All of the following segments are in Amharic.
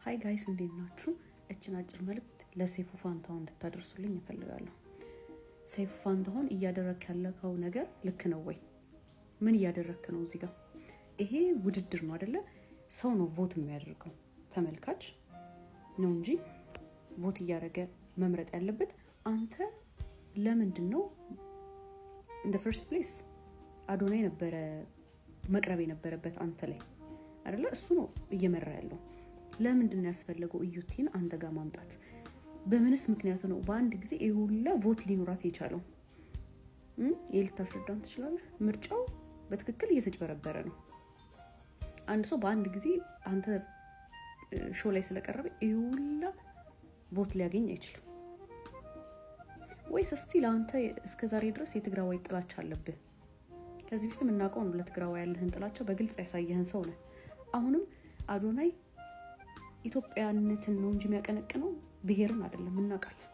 ሃይ ጋይስ እንዴት ናችሁ? እችን አጭር መልእክት ለሰይፉ ፋንታሁን እንድታደርሱልኝ እፈልጋለሁ። ሰይፉ ፋንታሁን እያደረክ ያለከው ነገር ልክ ነው ወይ? ምን እያደረክ ነው? እዚህ ጋር ይሄ ውድድር ነው አይደለ? ሰው ነው ቮት የሚያደርገው ተመልካች ነው እንጂ ቮት እያደረገ መምረጥ ያለበት አንተ ለምንድን ነው? in the first place አዶናይ ነበረ መቅረብ የነበረበት አንተ ላይ አይደለ? እሱ ነው እየመራ ያለው። ለምንድን ነው ያስፈልገው እዩቲን አንተ ጋር ማምጣት? በምንስ ምክንያት ነው በአንድ ጊዜ ይሁላ ቮት ሊኖራት የቻለው? ልታስረዳን ትችላለህ? ምርጫው በትክክል እየተጭበረበረ ነው። አንድ ሰው በአንድ ጊዜ አንተ ሾው ላይ ስለቀረበ ይሁላ ቮት ሊያገኝ አይችልም። ወይስ ስቲል አንተ እስከዛሬ ድረስ የትግራዋይ ጥላቻ አለብህ? ከዚህ በፊት እናውቀው ነው ለትግራዋይ ያለህን ጥላቻ በግልጽ ያሳየህን ሰው ነህ። አሁንም አዶናይ ኢትዮጵያነትን ነው እንጂ የሚያቀነቅነው ብሔርን አይደለም፣ እናውቃለን።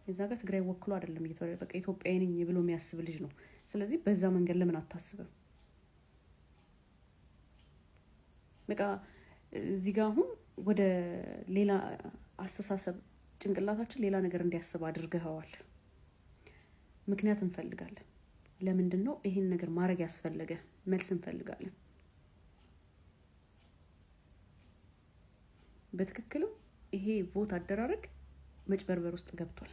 እዛ ጋር ትግራይ ወክሎ አይደለም እየተወረ በቃ ኢትዮጵያዊ ነኝ ብሎ የሚያስብ ልጅ ነው። ስለዚህ በዛ መንገድ ለምን አታስብም? በቃ እዚህ ጋር አሁን ወደ ሌላ አስተሳሰብ ጭንቅላታችን ሌላ ነገር እንዲያስብ አድርገኸዋል። ምክንያት እንፈልጋለን። ለምንድን ነው ይሄን ነገር ማድረግ ያስፈለገ? መልስ እንፈልጋለን። በትክክልም ይሄ ቮት አደራረግ መጭበርበር ውስጥ ገብቷል።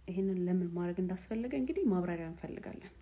ይሄንን ለምን ማድረግ እንዳስፈለገ እንግዲህ ማብራሪያ እንፈልጋለን።